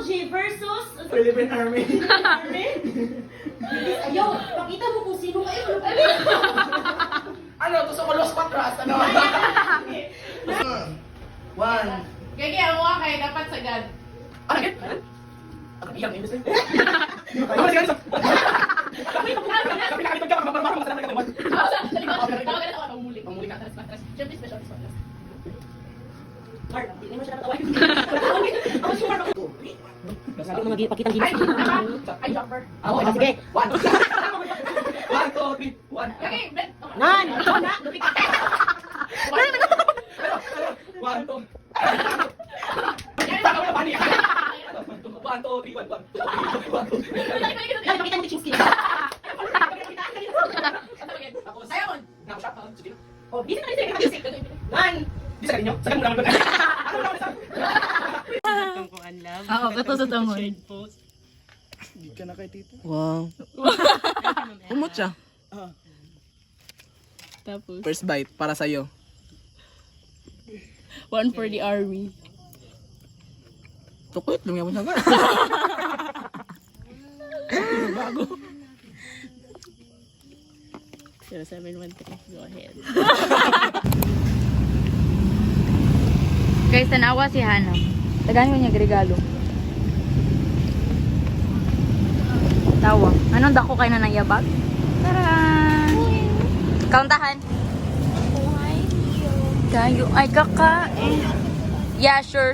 Fuji versus Philippine Army. Ayaw, pakita mo kung sino kayo. Ano, gusto ko Los Patras, ano? One. Gagi, ang mga kayo dapat sagad. Ano, again? Ano, iyak na yung gusto? Ano, sige, ano? Kapila-kapitag ka, mabarbarang masalamat ka naman. Mamuli ka. Siyempre, special response. Hindi mo siya natawag. Sabi mo magpakita ng Ay, jumper. Sige. One. One, two, three, one. Gagi, bet. Nan! One, two. One, two, three, one, two, three. Pakita ng Kuczynski. Ayaw, Sige. Oh, busy na rin siya. Nan! Di sa kanyo? Sa kanyo naman. Ano naman sa? Oo, ito sa tamon. Hindi ka na kay tita. Wow. Umot siya. Tapos, First bite para sa'yo. one for the army. Tukwit, lumiyaw mo siya. Bago. 0713, go ahead. Guys, tanawa si Hana. Tagahin mo niya regalo. Tawa. Anong dako kayo na nayabag? Taran! Kauntahan. Kayo ay kakain. Yeah, sure.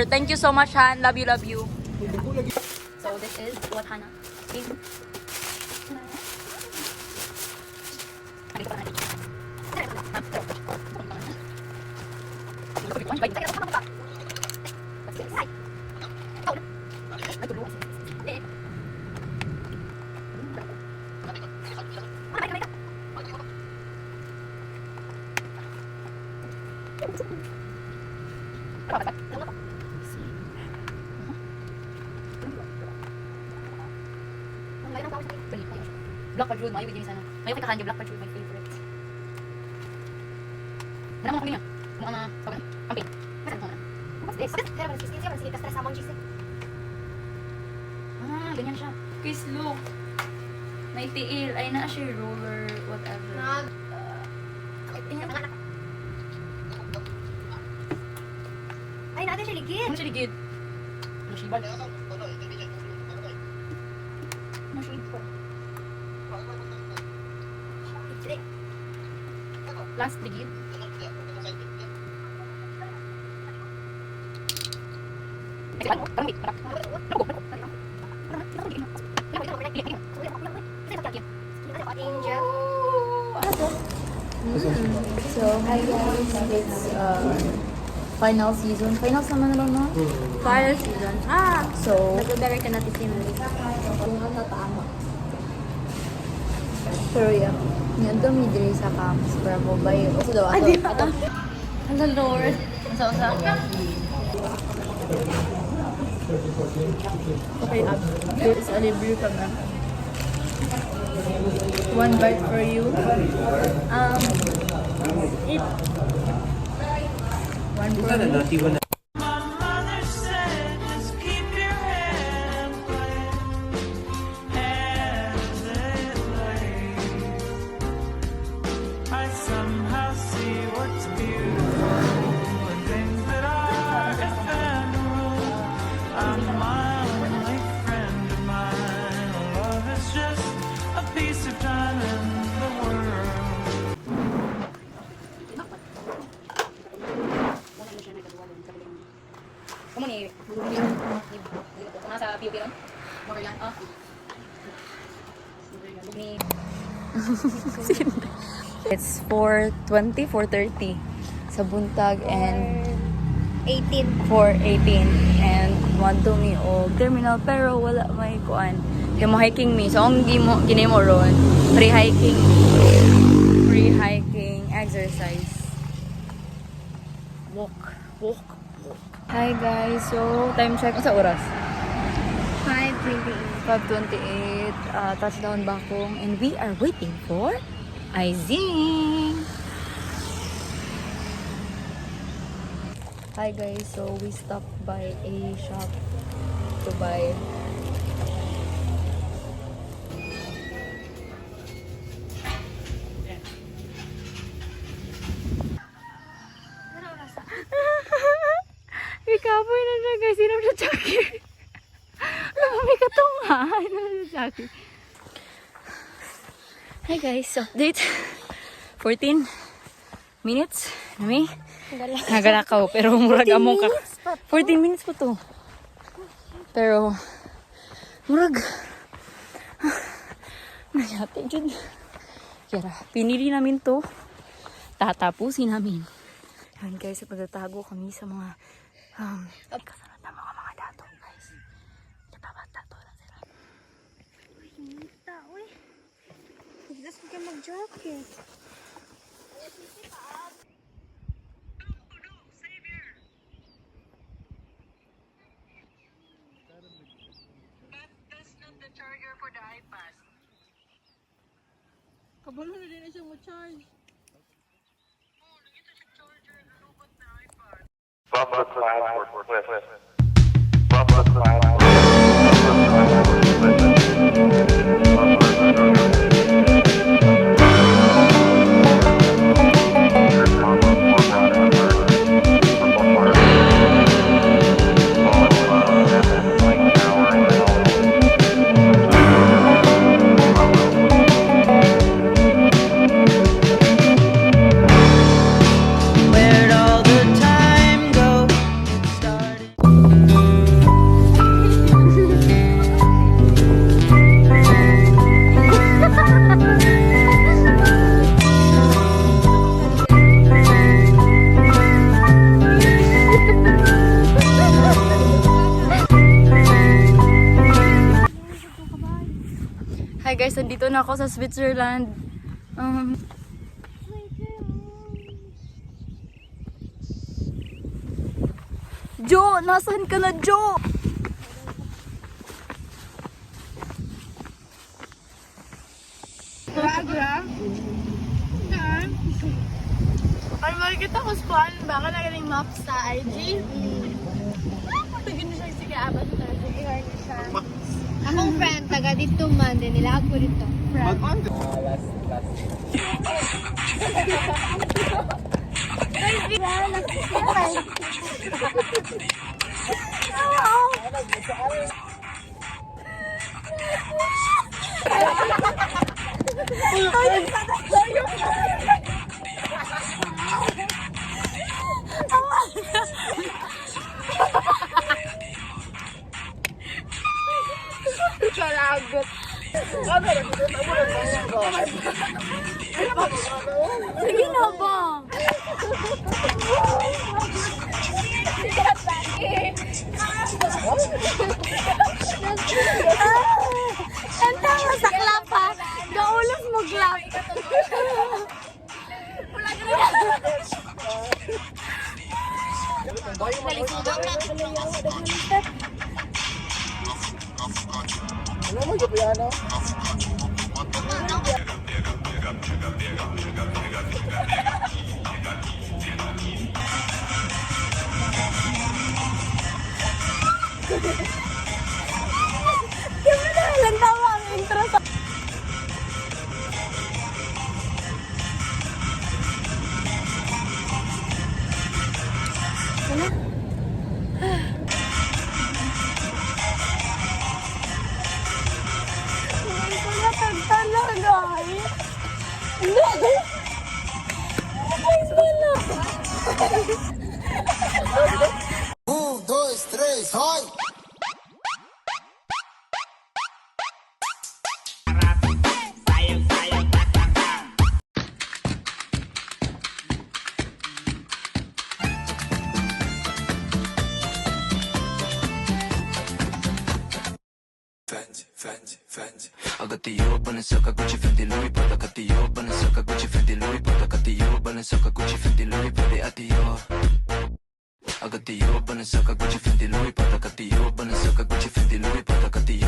Thank you so much, Han. Love you. So this is what Hana is. Black Pajud, mayo bigyan sana. Mayo kita kanji Black Pajud, my favorite. Mana mo kunya? Mo ana sa kan? Amping. Masa mo na? Ah, ganyan siya. Guys, look. May tiil. Ay na siya roller, whatever. Ay, natin siya ligid. Ano siya ligid? Ano siya ibad? Ano siya ibad? Last ligid? So, hi guys, it's final season. Finals naman naman, no? Final season. So, Nag-direct ka natin simuli. Kung ano tama. pero yeah. Yan dumi diri sa camps para mo ba yun. Kasi daw ato. Hello, Lord. Sa. Okay, this is a libre ka na. One bite for you. Eat. One for you. Kamu nih, nasa PUP nun? Okay lang, Ni. It's 4:20, 4:30 sa buntag and 4:18 and want to me og terminal pero wala may kuan. Kaya mo hiking me. So ang gini mo ron, free hiking exercise. Walk. Hi guys, so time check sa oras. 5:28. Touchdown Bakong and we are waiting for Izing. Hi guys, so we stopped by a shop to buy. Ikapoy na siya guys. Sino siya Chucky? May katungan. Ano siya Chucky? Hi guys. Update. 14 minutes. Nami? Nagalakaw. Pero murag among ka. 14 minutes po to. Pero murag. Nagyate dyan. Kaya pinili namin to. Tatapusin namin. Yan guys. Pagtatago kami sa mga kasunod na mga dato guys. Napapatato na sila. Kita, uy. Hindi ka mag-jacket. Kabalo na din siya mo charge. Bumper cloud for Cliff. Bumper cloud Where'd all the time go? It started. Hi guys, nandito na ako sa Switzerland. Jo, nasaan ka na, Jo? Ay, makikita ko spawn. Baka na galing map sa IG. Pagin siya sige, abat na. Sige, na siya. Akong friend, taga dito man. Din nila ako dito. Friend. Sige na ba? Ang tama sa klapa. Gaulos mo klap. Ilang tawa ang intro sa... Dois, três, vai! I got the yo, Balenciaga, Gucci, Fendi, Louis, Prada. Got the yo, Balenciaga, Gucci, Fendi, Louis, Prada. Got the yo, Balenciaga, Gucci, Fendi, Louis, Prada. At the yo. I got the yo, Balenciaga, Gucci, Fendi, Louis, Prada. Got the yo, Balenciaga, Gucci, Fendi, Louis, Prada. Got the yo.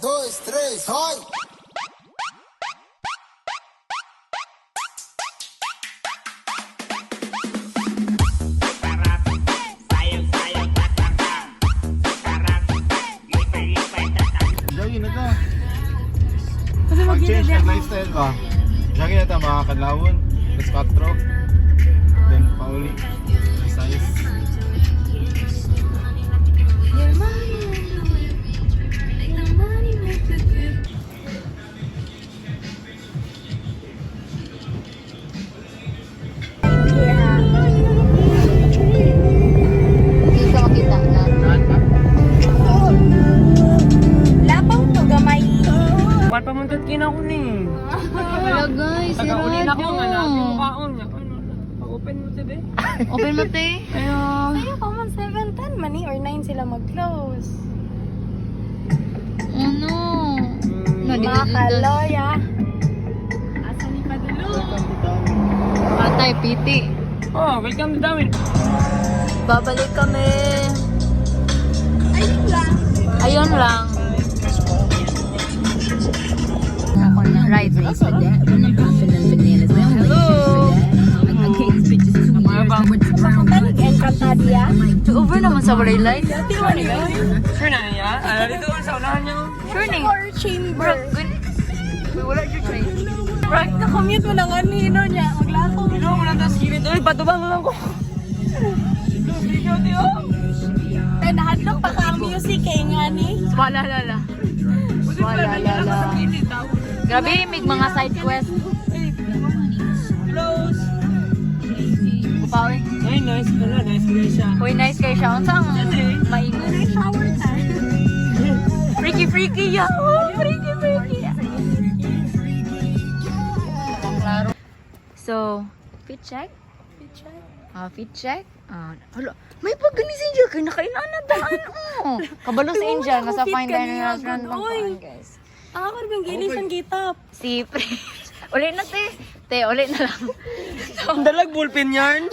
Dois, três, vai! na to. Mag-change ng lifestyle ba? Diyan na ito mga kadlawon. Plus 4. Then pauli. Size. Hindi ka makita na. Lapaw to gamay. Kuwan pa muntot kina ko ni. Hello guys, si Uli na ko nga na Rado. yung kaon niya. Open mo tabi. Open mo te. Ayo. Ayaw pa man 7:10 mani or 9 sila mag-close. Ano? No, dito Mga kaloya. Patay, piti. Oh, welcome to Dawin. Babalik kami. Ayun lang. Ako na. Right. Encantadia. Over naman sa walay light. Sure na niya. Ano dito sa unahan niya. Sure ni. Or chamber. Wala dyan train. Right, na-commute mo lang anino niya. Maglakaw mo. Ano mo lang tas kilit. Uy, patubang lang ko. Video tiyo. Eh, nahadlok pa ka ang music eh nga ni. Wala lala. Wala lala. Grabe, may mga side quest. Close. Upawi. Ay, nice pala. Nice pala siya. Uy, nice kayo siya. Unsa ang maingon? Shower time. Freaky ya. Oh, freaky ya. Klaro. So, fit check? Fit check. Hala, may pag-ganising dyan. Kaya nakainan na daan. Kabalo sa India. Nasa fine dining restaurant ng paan, guys. Ang ako rin gilis ang gitap. Si Prince. Ulit na, te. Te, ulit na lang. Ang dalag ballpen yarn.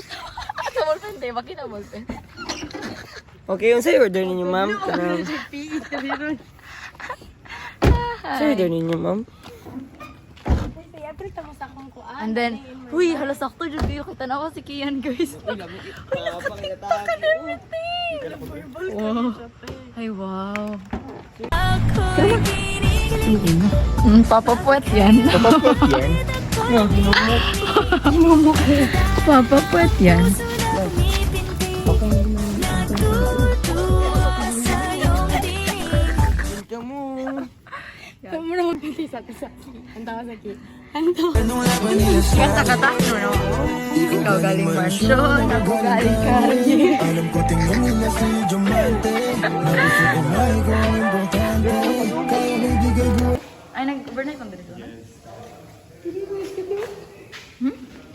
Sa ballpen, te. Bakit ang ballpen? Okay, yung sa'yo order ninyo, ma'am. Sa'yo order ninyo, ma'am. Kaya prita mo sa akong kuan. And then, uy, hala sakto dyan kayo. Kita na ako si Kian, guys. Wow. Ay, wow. Papapuet yan. Papapuet yan. Kamu na magpisa-pisa. Ang tawa sa ki. Kata-kata, no? Ikaw galing mansyon, ako galing kalye. Ay, nag-overnight ang dito, no?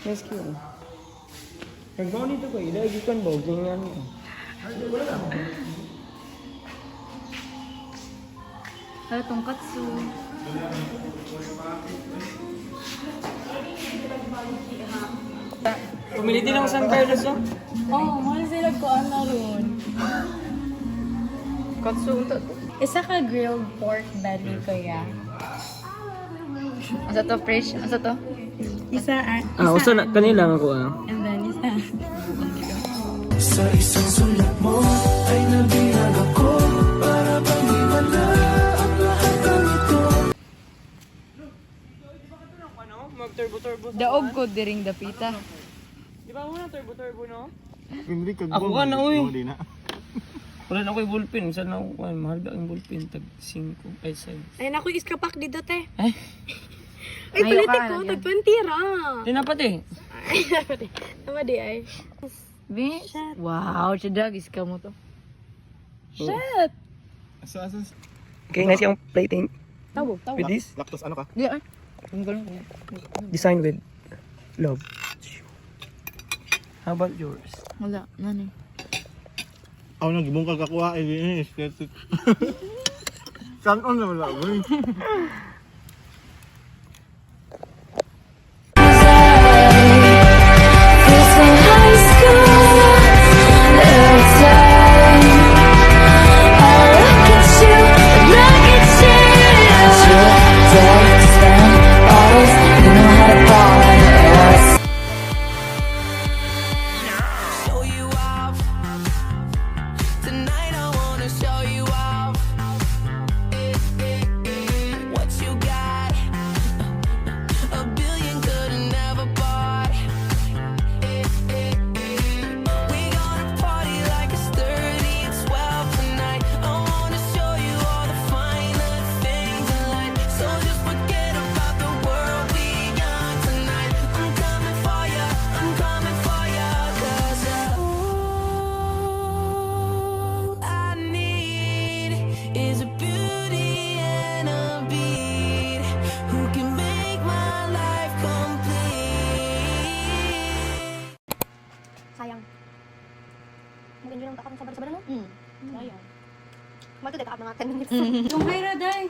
Rescue. Nagbaw nito ko, ilagi kan ba? Ganyan. Hala, tongkatsu. Pumili din ako San Carlos, oh. Oh, mahal sila kuan na ron. Katsu, unta to. Isa ka grilled pork belly kaya. Asa to, fresh? Asa to? Isa Usa na kanila ako, ah. and then isa. Sa isang sulat mo ay nabihag ako para bang iwala ang lahat ng ito. Ano? Mag-turbo-turbo sa Daog ko diring dapita. Di ba muna turbo-turbo, no? Hindi ka Ako ka na, uy. Wala na ako yung ballpen. Saan na ako? Ay, mahal ba yung ballpen? Tag 5. Ay, 6. Ay, naku, iskapak dito, te. Ay, Ay, Ayaw palitik ka, ko. yan. Tag 20 ra. di na pati. Ay, tama di ay. Bi? Wow, chadagis ka mo to. Shit! Okay, nice yung plating. Tawo. With this, Lactose ano ka? Di ay. Ang galing ko. design with love. How about yours? Wala, nani. Ako nang gibong kakakuha eh. Aesthetic. Saan on na wala? Tonight I wanna show you off. mga 10 minutes. Yung Hyra, day.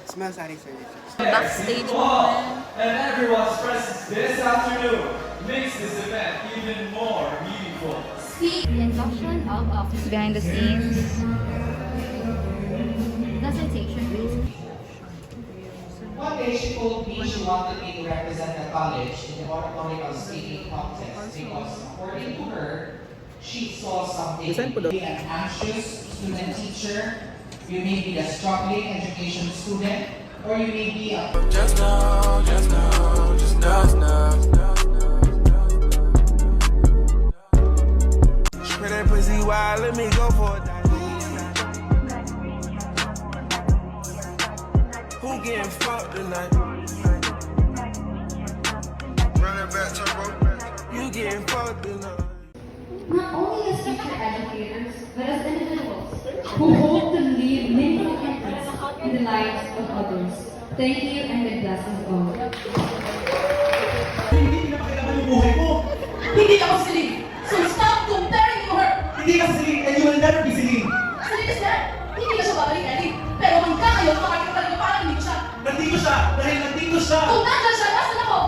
Smell sari sir. Backstage moment. And everyone's presence this afternoon makes this event even more meaningful. The induction of office behind the scenes. The sensation basically. One day she told me she wanted me to represent the college in the oratorical speaking contest because according to her, she saw something. Be an anxious student teacher, you may be a struggling education student, or you may be a Just know, Spread that pussy wild, let me go for it. Who getting fucked tonight? Run it back, turbo. You getting fucked tonight. Not only as future educators, but as individuals who hope to leave meaningful imprints in the lives of others. Thank you and God bless us all. Hindi pinapakailangan yung buhay mo. Hindi ako siling. So stop comparing to her. Hindi ka siling and you will never be siling. Siling is that. Hindi ka siya babalik-alik. Pero hanggang ngayon, makakita niyo parang hindi ko siya. Nandito siya dahil nandito siya. Kung nandiyan siya, nasan ako?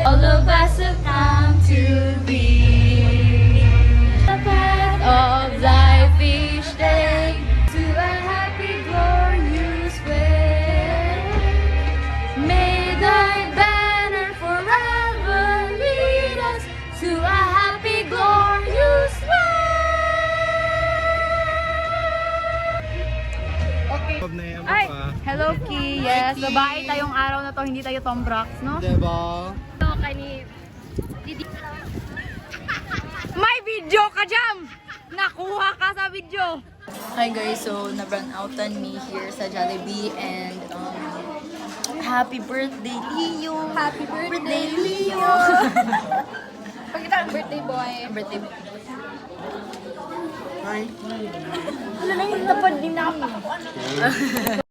All of us have come to be the path of life each day to a happy, glorious way. May thy banner forever lead us to a happy, glorious way. Ay, Hello, Ki. Yes, babae tayong araw na to, hindi tayo Tom Brox, no? diba? May video ka jam! Nakuha ka sa video! Hi guys, so na-run outan me here sa Jollibee and happy birthday Leo! Happy birthday Leo! Pagkita ang birthday boy. Birthday boy. Hi. Ano na yung tapad din namin?